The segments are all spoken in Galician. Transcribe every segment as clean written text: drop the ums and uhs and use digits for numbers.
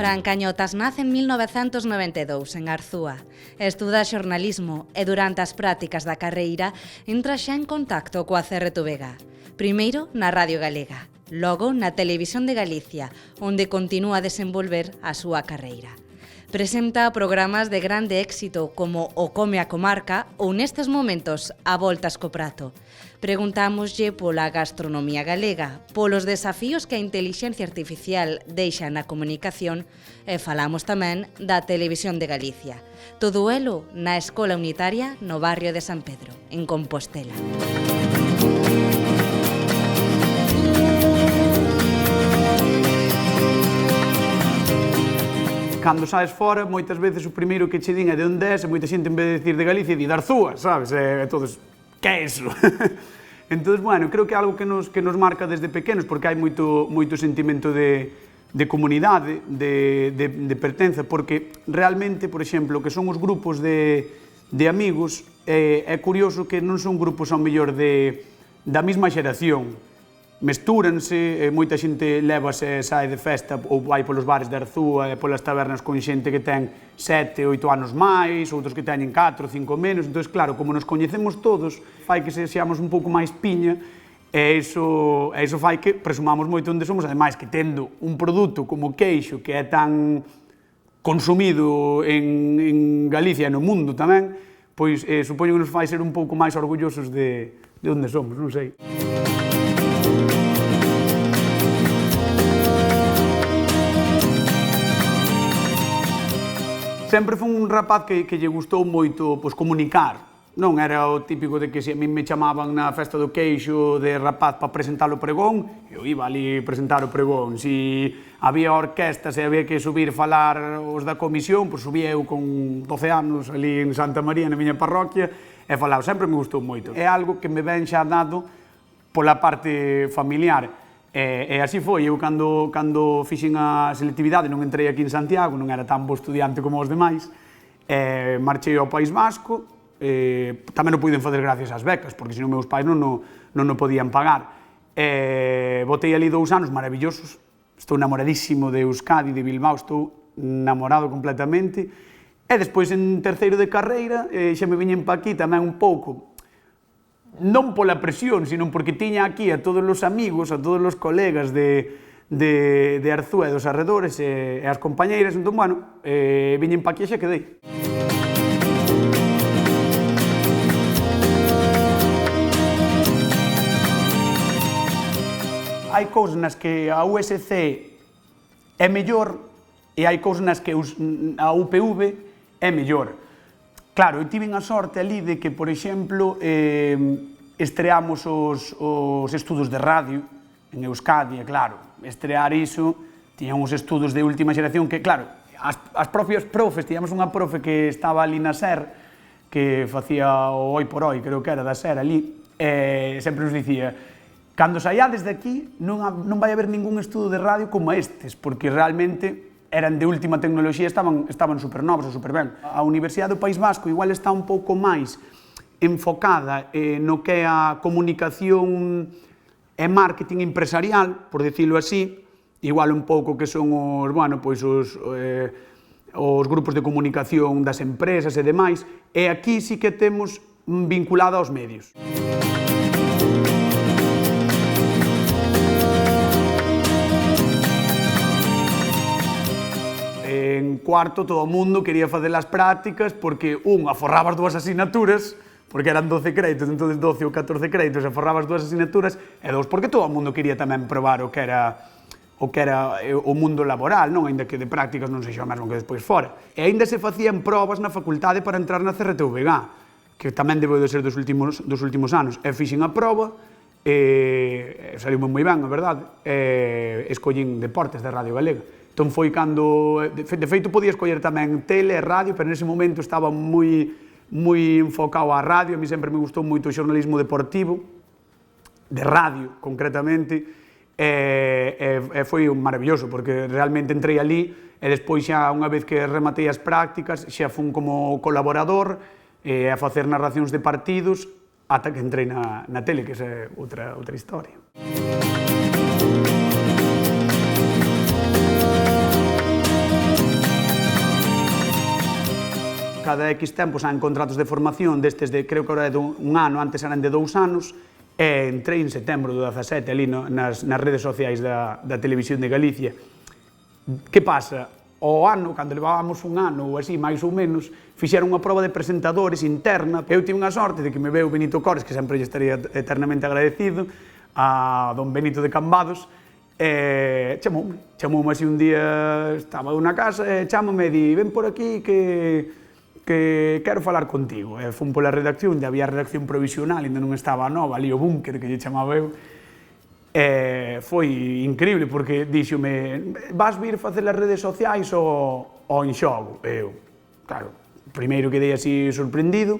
Fran Cañotas nace en 1992 en Arzúa. Estuda xornalismo e durante as prácticas da carreira entra xa en contacto coa CRTVG. Primeiro na Radio Galega, logo na Televisión de Galicia, onde continúa a desenvolver a súa carreira. Presenta programas de grande éxito como O Come a Comarca ou nestes momentos A Voltas co Prato. Preguntámoslle pola gastronomía galega, polos desafíos que a intelixencia artificial deixa na comunicación e falamos tamén da Televisión de Galicia. Todo elo na Escola Unitaria no barrio de San Pedro, en Compostela. Cando saes fora, moitas veces o primeiro que che din é de onde és, e moita xente en vez de decir de Galicia, di de Arzúa, sabes? E todos, que é iso? Entón, bueno, creo que é algo que nos marca desde pequenos, porque hai moito sentimento de comunidade, de pertenza, porque realmente, por exemplo, que son os grupos de amigos, é curioso que non son grupos ao mellor da mesma xeración. Mestúranse, moita xente lévase, sae de festa ou vai polos bares de Arzúa e polas tabernas con xente que ten 7, 8 anos máis, outros que teñen 4, 5 menos. Entón, claro, como nos coñecemos todos, fai que seamos un pouco máis piña e iso fai que presumamos moito onde somos. Ademais, que tendo un produto como o queixo que é tan consumido en Galicia e no mundo tamén, pois supoño que nos fai ser un pouco máis orgullosos de onde somos, non sei. Sempre fui un rapaz que lle gustou moito comunicar. Non era o típico de que se a mí me chamaban na festa do queixo de rapaz para presentar o pregón, eu iba ali presentar o pregón. Se había orquestas e había que subir falar os da comisión, pois subía eu con 12 anos ali en Santa María, na miña parroquia, e falaba. Sempre me gustou moito. É algo que me ven xa dado pola parte familiar. E así foi, eu cando fixen a selectividade non entrei aquí en Santiago, non era tan bo estudiante como os demais, marchei ao País Vasco, tamén o puiden fazer gracias ás becas, porque senón meus pais non o podían pagar. Botei ali 2 anos maravillosos, estou namoradísimo de Euskadi, de Bilbao, estou namorado completamente, e despois en terceiro de carreira xa me viñen pa aquí tamén un pouco, non pola presión, sino porque tiña aquí a todos os amigos, a todos os colegas de Arzúa e dos arredores e as compañeiras, entón, bueno, viñen pa aquí e xa quedei. Hai cousas nas que a USC é mellor e hai cousas nas que a UPV é mellor. Claro, eu tiven a sorte ali de que, por exemplo, estreamos os estudos de radio en Euskadi, e claro, estrear iso, tiñan uns estudos de última xeración que, claro, as propias profes, tiñamos unha profe que estaba ali na SER, que facía o Oi por Oi, creo que era da SER ali, e sempre nos dicía, cando saiades de aquí non vai haber ningún estudo de radio como estes, porque realmente eran de última tecnoloxía, estaban supernovos ou superben. A Universidade do País Vasco igual está un pouco máis enfocada no que é a comunicación e marketing empresarial, por dicilo así, igual un pouco que son os grupos de comunicación das empresas e demais, e aquí sí que temos vinculada aos medios. En cuarto, todo o mundo quería facer as prácticas porque, aforraba as 2 asignaturas, porque eran 12 créditos, entón 12 ou 14 créditos, aforraba as 2 asignaturas, e 2, porque todo o mundo quería tamén probar o que era o mundo laboral, non? Ainda que de prácticas non sexa o mesmo que despois fora. E aínda se facían probas na facultade para entrar na CRTVG, que tamén debeu de ser dos últimos anos. E fixen a proba, e saliu moi ben, a verdade, e escollín deportes de Radio Galega. Entón foi cando, de feito podía escoller tamén tele e radio, pero nese momento estaba moi enfocado á radio. A mí sempre me gustou moito o xornalismo deportivo, de radio concretamente, e foi maravilloso, porque realmente entrei ali e despois xa, unha vez que rematei as prácticas, xa fun como colaborador a facer narracións de partidos, ata que entrei na tele, que é outra historia. cada X tempo saen contratos de formación destes de, creo que agora é de un ano, antes eran de 2 anos, e entrei en setembro do 17 ali nas redes sociais da Televisión de Galicia. Que pasa? O ano, cando levábamos un ano ou así, máis ou menos, fixeron unha proba de presentadores interna. Eu tive unha sorte de que me veu Benito Cores, que sempre lle estaría eternamente agradecido, a don Benito de Cambados, chamoume así un día, estaba eu na casa, e chamoume e di, ven por aquí que quero falar contigo. Fun pola redacción, onde había redacción provisional, ainda non estaba nova, ali o búnker que lle chamaba eu. Foi increíble, porque díxome, vas vir facer as redes sociais ou en xogo? Eu, claro, primeiro quedei así sorprendido,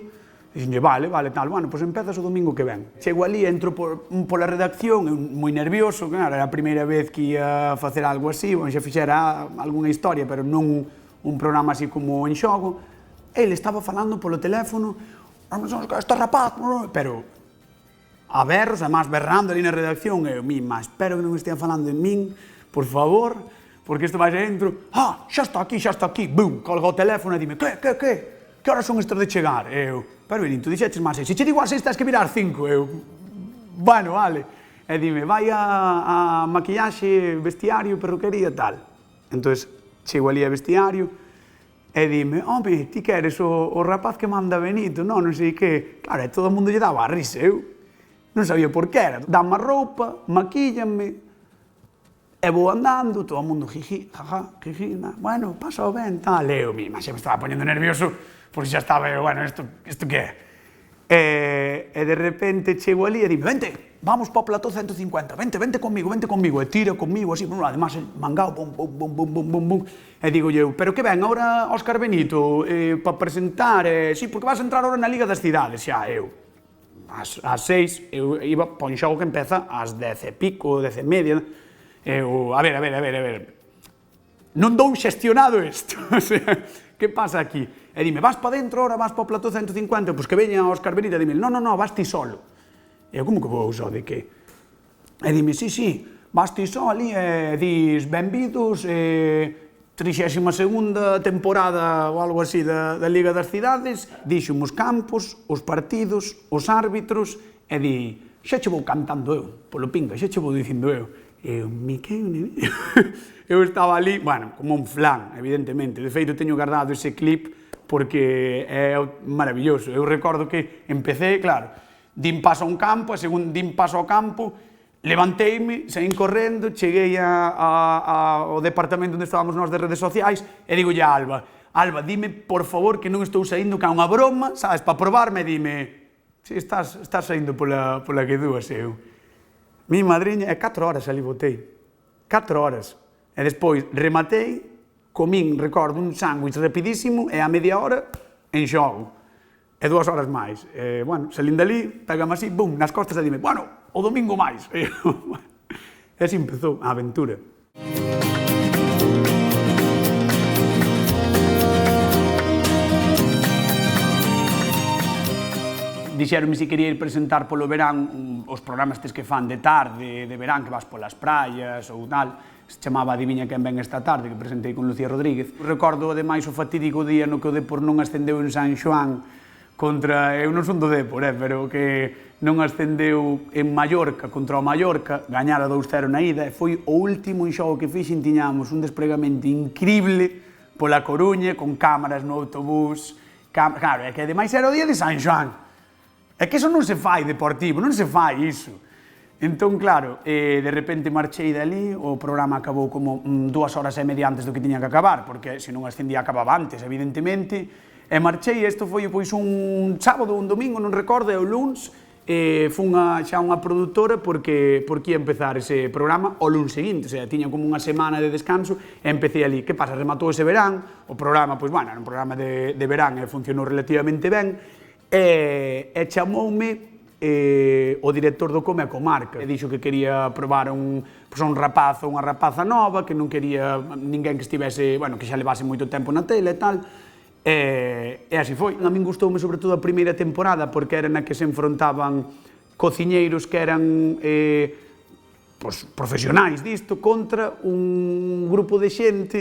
dixenlle, vale, tal, bueno, pois empezas o domingo que ven. Chego ali, entro pola redacción, moi nervioso, claro, era a primeira vez que ia facer algo así, bueno, xa fixera algunha historia, pero non un programa así como en xogo. Ele estaba falando polo teléfono, esta rapaz, pero a berros, además berrando ali na redacción, e eu, mima, espero que non estea falando en min, por favor, porque isto vai dentro, xa está aquí, bum, colga o teléfono e dime, que horas son estes de chegar? Eu, pero Benito, dixeches máis 6, se che digo a 6, tens que virar 5, eu, bueno, vale, e dime, vai a maquillaxe, vestiario, perruquería, tal. Entón, chego ali a vestiario, e dime, home, ti que eres o rapaz que manda Benito, non sei que, claro, e todo o mundo lle daba a risa, eu non sabía por que era, dame a roupa, maquíllanme, e vou andando, todo o mundo jiji, jaja, jiji, bueno, pasao ben, tal, eu, mima, xa me estaba poñendo nervioso, porque xa estaba, bueno, isto que é? E de repente chego ali e dime, vente, vamos para o plató 150, vente conmigo, e tira conmigo, así, además, mangao, bum, e digo eu, pero que ven, ahora Óscar Benito, para presentar, sí, porque vas a entrar ahora na Liga das Cidades, xa, eu, ás 6, eu iba para un xogo que empeza ás 10 e pico, 10 e media, eu, a ver, non dou xestionado isto, o sea, que pasa aquí? E dime, vas para dentro, ahora vas para o plató 150, pois que veña Óscar Benito, e dime, non, vas ti solo. E eu, como que vou só, de que? E dime, sí, vas ti só ali e dis, benvidos, 32ª temporada ou algo así da Liga das Cidades, dixen os campos, os partidos, os árbitros, e di, xa che vou cantando eu, polo pinga, xa che vou dicindo eu. E eu, eu estaba ali, bueno, como un flan, evidentemente. De feito, teño guardado ese clip porque é maravilloso. Eu recordo que empecé, claro, din paso a un campo, e según din paso ao campo, levanteime, saín correndo, cheguei ao departamento onde estábamos nós de redes sociais e digolle a Alba, dime, por favor, que non estou saindo, que é unha broma, sabes, para probarme, dime, si estás saindo pola que dúas, eu. Mi madriña, 4 horas ali botei, 4 horas. E despois rematei, comín, recordo, un sándwich rapidísimo e a media hora en xogo. E 2 horas máis. Bueno, salín dali, pegame así, bum, nas costas e dime, bueno, o domingo máis. E así empezou a aventura. Dixeronme se quería ir presentar polo verán os programas que fan de tarde, de verán, que vas polas praias ou tal. Se chamaba Adiviña quen ven esta tarde, que presentei con Lucía Rodríguez. Recordo, ademais, o fatídico día no que o Depor non ascendeu en San Xoán contra, eu non son do Depor, pero que non ascendeu en Mallorca contra o Mallorca, gañara 2-0 na ida, e foi o último xogo que fixen, tiñamos un despregamento increíble pola Coruña, con cámaras no autobús, claro, é que ademais era o día de San Xoán. É que iso non se fai deportivo, non se fai iso. Entón, claro, de repente marchei dali, o programa acabou como 2 horas e media antes do que tiña que acabar, porque se non ascendía acababa antes, evidentemente, e marchei, isto foi pois un sábado, un domingo, non recordo, e o luns, fun xa unha produtora porque ia empezar ese programa o luns seguinte, o sea, tiña como unha semana de descanso e empecé ali. Que pasa? Rematou ese verán, o programa, pois, bueno, era un programa de verán e funcionou relativamente ben, e chamoume o director do Come a Comarca e dixo que quería probar un rapaz ou unha rapaza nova, que non quería ninguén que estivese, bueno, que xa levase moito tempo na tele e tal, e así foi. A min gustoume sobre todo a primeira temporada porque era na que se enfrontaban cociñeiros que eran profesionais disto contra un grupo de xente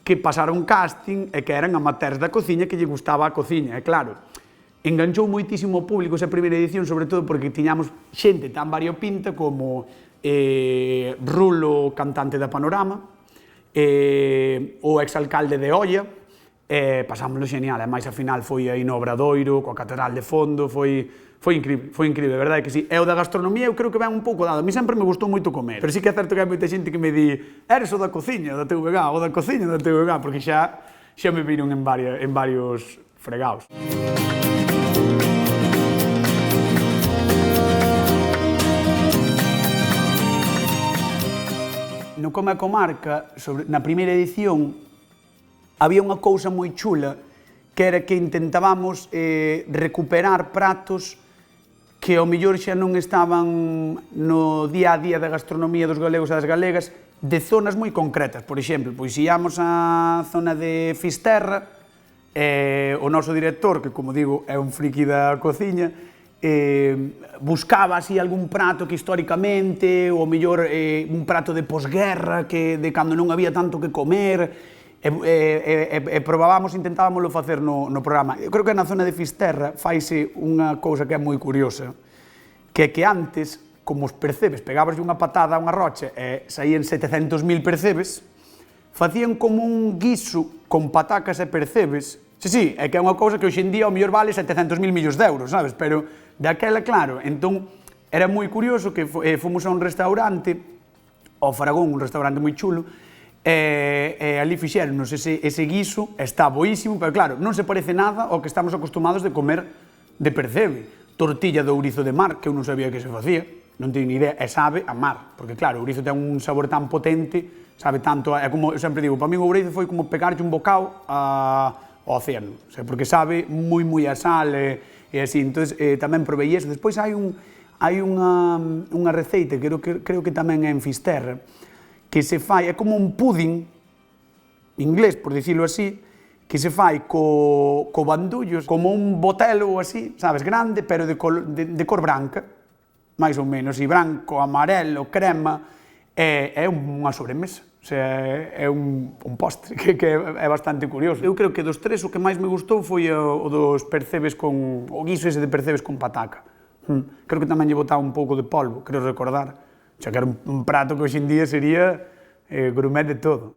que pasaron casting e que eran amateurs da cociña que lle gustaba a cociña, e claro, enganchou moitísimo o público esa primeira edición, sobre todo porque tiñamos xente tan variopinta como Rulo, cantante da Panorama, o exalcalde de Oia, pasámoslo genial, e máis a final foi aí no Obradoiro, coa catedral de fondo, foi incrível, a verdade é que sí. E o da gastronomía eu creo que ven un pouco dado, a mí sempre me gustou moito comer, pero sí que é certo que hai moita xente que me di eres o da cociña da TVG, o da cociña da TVG, porque xa me viron en varios fregaos. No Come a Comarca, na primeira edición, había unha cousa moi chula, que era que intentábamos recuperar pratos que ao mellor xa non estaban no día a día da gastronomía dos galegos e das galegas, de zonas moi concretas. Por exemplo, pois íamos á zona de Fisterra, o noso director, que como digo é un friki da cociña, buscaba así algún prato que históricamente, ou mellor un prato de posguerra, de cando non había tanto que comer, probábamos, intentábamoslo facer no programa. Eu creo que na zona de Fisterra faise unha cousa que é moi curiosa, que é que antes, como os percebes, pegabas unha patada a unha rocha e saían 700.000 percebes, facían como un guiso con patacas e percebes. Sí, é que é unha cousa que hoxe en día ao mellor vale 700.000 millóns de euros, sabes? Pero daquela, claro, entón era moi curioso que fomos a un restaurante, ao Faragón, un restaurante moi chulo, e ali fixéronos ese guiso, está boísimo, pero claro, non se parece nada ao que estamos acostumados de comer de percebe. Tortilla de ourizo de mar, que eu non sabía que se facía, non teño ni idea, e sabe a mar, porque claro, o ourizo ten un sabor tan potente, sabe tanto, é como, eu sempre digo, para mí o ourizo foi como pegarlle un bocao ao océano, porque sabe moi a sal e así, entón tamén provei eso. Despois hai unha receita, creo que tamén é en Fisterra, que se fai, é como un pudding inglés, por dicilo así, que se fai co bandullos, como un botelo ou así, sabes, grande, pero de cor branca, máis ou menos, e branco, amarelo, crema, é unha sobremesa, o sea, é un postre que é bastante curioso. Eu creo que dos tres o que máis me gustou foi o dos percebes con, o guiso ese de percebes con pataca. Creo que tamén lle botaba un pouco de polvo, creo recordar. Xa que era un prato que hoxe en día sería gourmet de todo.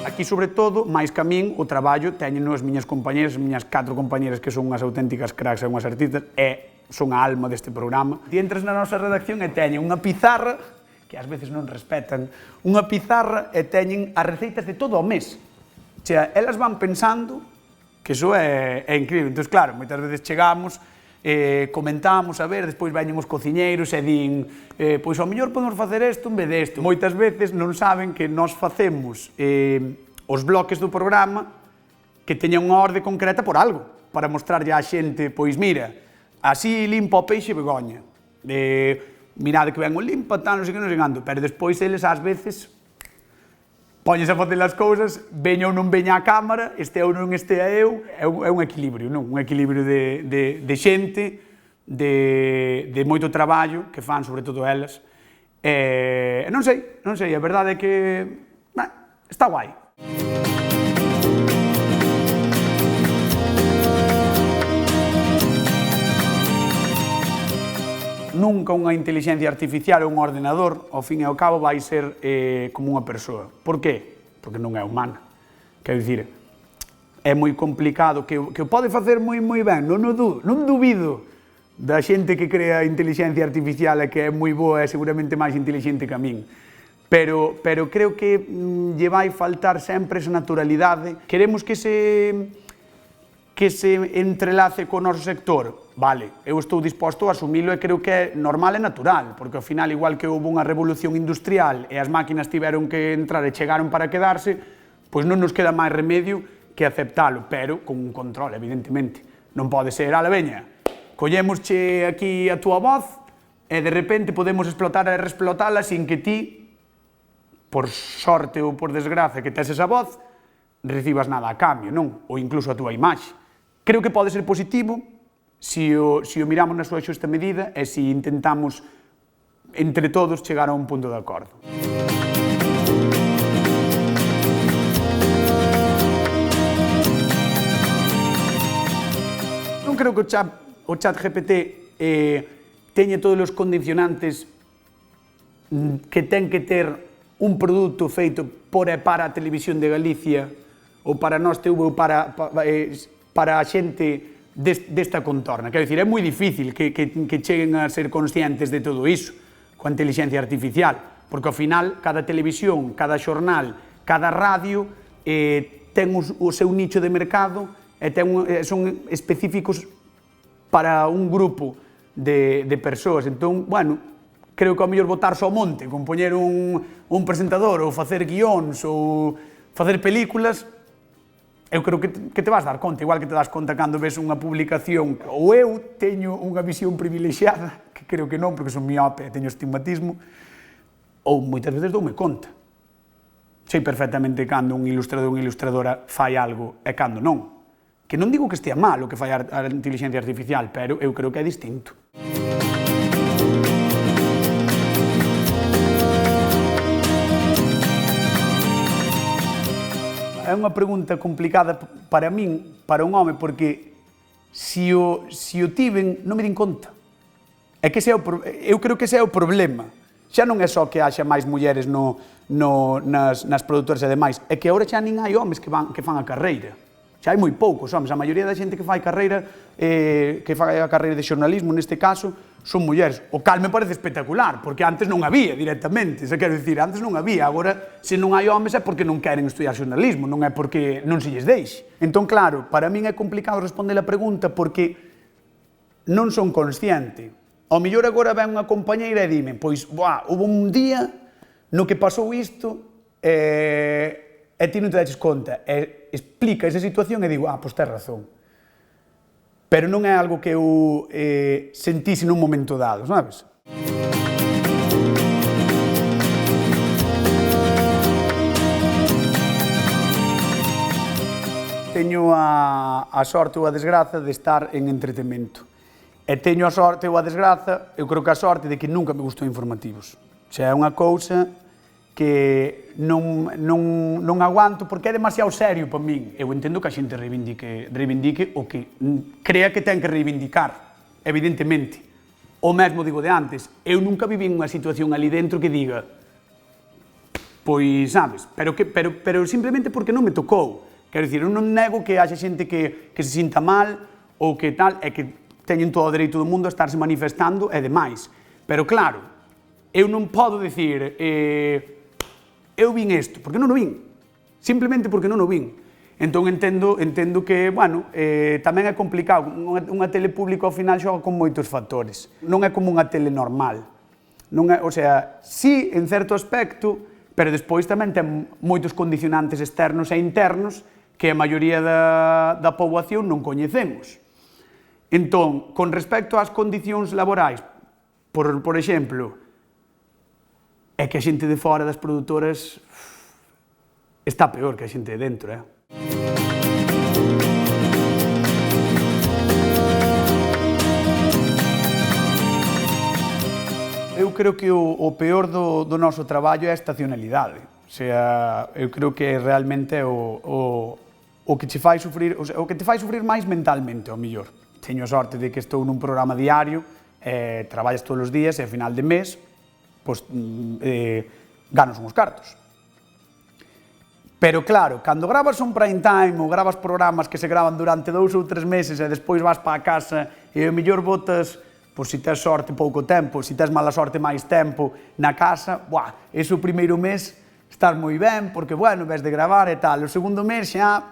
Aquí, sobre todo, máis que a min, o traballo teñeno as miñas compañeras, as miñas 4 compañeras que son unhas auténticas cracks e unhas artistas, e son a alma deste programa. Ti entras na nosa redacción e teñen unha pizarra, que ás veces non respetan, unha pizarra e teñen as receitas de todo o mes. O sea, elas van pensando que iso é incrível. Entón, claro, moitas veces chegamos, comentamos, a ver, despois veñen os cociñeiros e din pois ao mellor podemos facer isto en vez desto. Moitas veces non saben que nós facemos os bloques do programa que teñan unha orde concreta por algo, para mostrarlle á xente, pois mira, así limpa o peixe Begoña, mirade que ben o limpa, tal, non sei que, non sei canto, pero despois eles ás veces poñes a facer as cousas, veña ou non veña a cámara, estea ou non estea eu, é un equilibrio, non? Un equilibrio de xente, de moito traballo que fan, sobre todo elas. Non sei, a verdade é que está guai. Nunca unha inteligencia artificial ou un ordenador, ao fin e ao cabo, vai ser como unha persoa. Por qué? Porque non é humana. Quero dicir, é moi complicado, que o pode facer moi ben, non dubido da xente que crea inteligencia artificial e que é moi boa e seguramente máis inteligente que a min. Pero creo que lle vai faltar sempre esa naturalidade. Queremos que se entrelace co noso sector, vale, eu estou disposto a asumilo e creo que é normal e natural, porque ao final, igual que houve unha revolución industrial e as máquinas tiveron que entrar e chegaron para quedarse, pois non nos queda máis remedio que aceptalo, pero con un control, evidentemente. Non pode ser, ala veña, collémosche aquí a túa voz e de repente podemos explotar e reexplotala sin que ti, por sorte ou por desgracia que tes esa voz, recibas nada a cambio, non? Ou incluso a túa imaxe. Creo que pode ser positivo, se o miramos na súa xusta medida e se intentamos entre todos chegar a un punto de acordo. Non creo que o chat GPT teña todos os condicionantes que ten que ter un produto feito por e para a Televisión de Galicia ou para nós TV ou para a xente desta contorna. Quero dicir, é moi difícil que cheguen a ser conscientes de todo iso coa inteligencia artificial, porque ao final cada televisión, cada xornal, cada radio ten o seu nicho de mercado e son específicos para un grupo de persoas. Entón, bueno, creo que ao mellor botarse ao monte, con poñer un presentador ou facer guións ou facer películas, eu creo que te vas dar conta, igual que te das conta cando ves unha publicación. Ou eu teño unha visión privilexiada, que creo que non, porque son miope e teño estigmatismo, ou moitas veces doume conta. Sei perfectamente cando un ilustrador ou unha ilustradora fai algo e cando non. Que non digo que estea mal o que fai a inteligencia artificial, pero eu creo que é distinto. É unha pregunta complicada para min, para un home, porque se o tiven, non me din conta. É que eu creo que ese é o problema. Xa non é só que haxa máis mulleres nas produtoras e demais, é que agora xa nin hai homes que fan a carreira. Xa hai moi poucos homes, a maioría da xente que fai a carreira de xornalismo, neste caso, son mulleres. O cal me parece espectacular, porque antes non había directamente, quero dicir, antes non había, agora se non hai homes é porque non queren estudiar xornalismo, non é porque non se lles deixe. Entón, claro, para min é complicado responder a pregunta porque non son consciente. Ao mellor agora ven unha compañeira e dime, pois, houve un día no que pasou isto e ti non te daches conta, e explica esa situación e digo, pois tes razón. Pero non é algo que eu sentise nun momento dado, sabes? Teño a sorte ou a desgraza de estar en entretemento. E teño a sorte ou a desgraza, eu creo que a sorte de que nunca me gustou informativos. Xa é unha cousa que non aguanto porque é demasiado serio para min. Eu entendo que a xente reivindique o que crea que ten que reivindicar, evidentemente. O mesmo digo de antes, eu nunca viví unha situación ali dentro que diga, pois, sabes, pero simplemente porque non me tocou. Quero dicir, eu non nego que haxa xente que se sinta mal ou que tal, e que teñen todo o dereito do mundo a estarse manifestando e demais. Pero claro, eu non podo dicir eu vin isto, porque non o vin. Simplemente porque non o vin. Entón entendo que, bueno, tamén é complicado. Unha tele pública ao final xoga con moitos factores. Non é como unha tele normal. O sea, sí, en certo aspecto, pero despois tamén ten moitos condicionantes externos e internos que a maioría da poboación non coñecemos. Entón, con respecto ás condicións laborais, por exemplo, é que a xente de fora das produtoras está peor que a xente de dentro, Eu creo que o peor do noso traballo é a estacionalidade. O sea, eu creo que realmente o que te fai sufrir, o que te fai sufrir máis mentalmente, ao mellor. Teño a sorte de que estou nun programa diario, traballas todos os días e ao final de mes, pois ganos uns cartos. Pero claro, cando gravas un prime time ou gravas programas que se gravan durante 2 ou 3 meses e despois vas para a casa e ao mellor botas, pois se tes sorte pouco tempo, se tes mala sorte máis tempo na casa, ese o primeiro mes estás moi ben porque, bueno, ves de gravar e tal. O segundo mes xa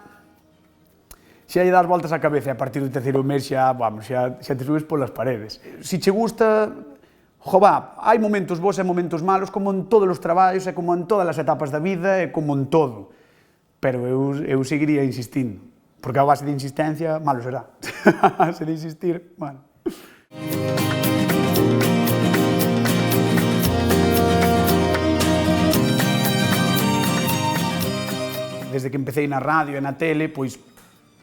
lle das voltas á cabeza e a partir do terceiro mes xa te subes polas paredes. Se che gusta, hai momentos bons e momentos malos, como en todos os traballos, e como en todas as etapas da vida, e como en todo. Pero eu seguiría insistindo, porque a base de insistencia, malo será. A base de insistir, bueno. Desde que empecé na radio e na tele, pois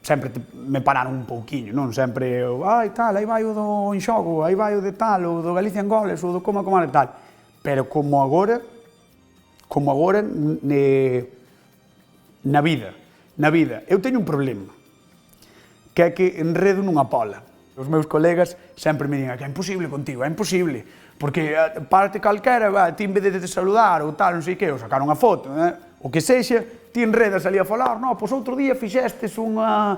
sempre me pararon un pouquiño, non? Sempre, ai, tal, aí vai o do Enxogo, aí vai o de tal, o do Galicia en goles, o do Coma e tal. Pero como agora, na vida, eu teño un problema, que é que enredo nunha pola. Os meus colegas sempre me digan que é imposible contigo, é imposible, porque parte calquera, ti en vez de te saludar ou tal, non sei que, ou sacar unha foto, o que sexa, ti enredas ali a falar, no, pois outro día fixestes unha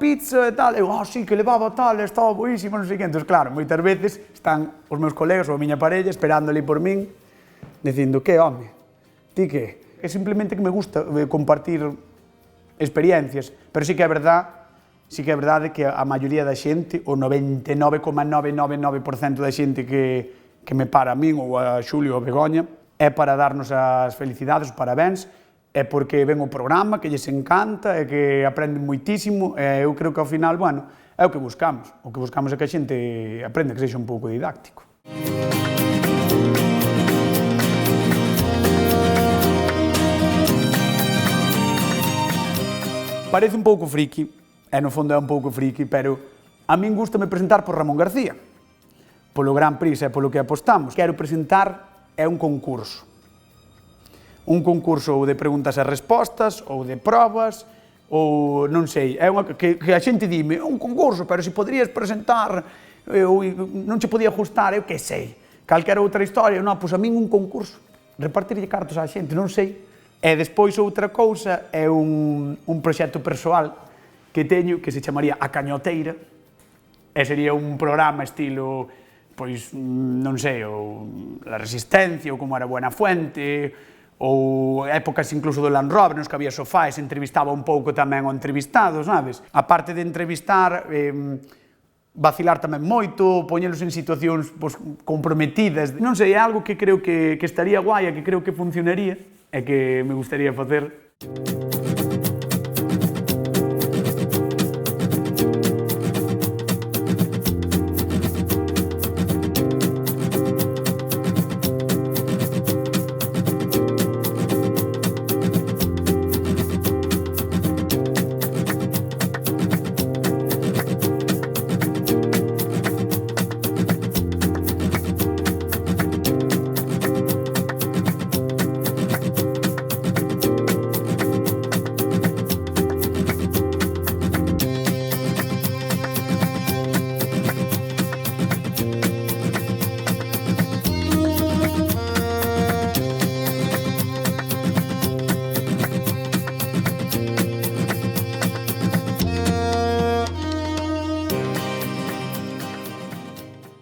pizza e tal, eu, sí, que levaba tal, estaba boísima, non sei que, entón, claro, moitas veces están os meus colegas ou a miña parella esperando ali por min, dicindo, que, home, ti que? É simplemente que me gusta compartir experiencias, pero sí que é verdade que a maioría da xente, o 99,999% da xente que me para a min ou a Xulio ou a Begoña, é para darnos as felicidades, os parabéns, é porque ven o programa, que lles encanta, é que aprenden moitísimo, e eu creo que ao final, bueno, é o que buscamos. O que buscamos é que a xente aprenda, que sexa un pouco didáctico. Parece un pouco friki, e no fondo é un pouco friki, pero a min gustame presentar por Ramón García, polo Gran Prix e polo que apostamos. Quero presentar un concurso ou de preguntas e respostas, ou de probas, ou non sei, é unha que a xente dime, un concurso, pero se poderías presentar, non che podía gustar, eu que sei, calquera outra historia, non, pois a min un concurso, repartirlle cartos á xente, non sei. E despois outra cousa é un proxecto persoal que teño que se chamaría A Cañoteira, e sería un programa estilo, pois, non sei, ou La Resistencia, ou como era Buenafuente, ou épocas incluso do Land Rover, nos que había sofás, entrevistaba un pouco tamén o entrevistado, sabes? A parte de entrevistar, vacilar tamén moito, poñelos en situacións comprometidas, non sei, é algo que creo que estaría guai e que creo que funcionaría e que me gustaría facer.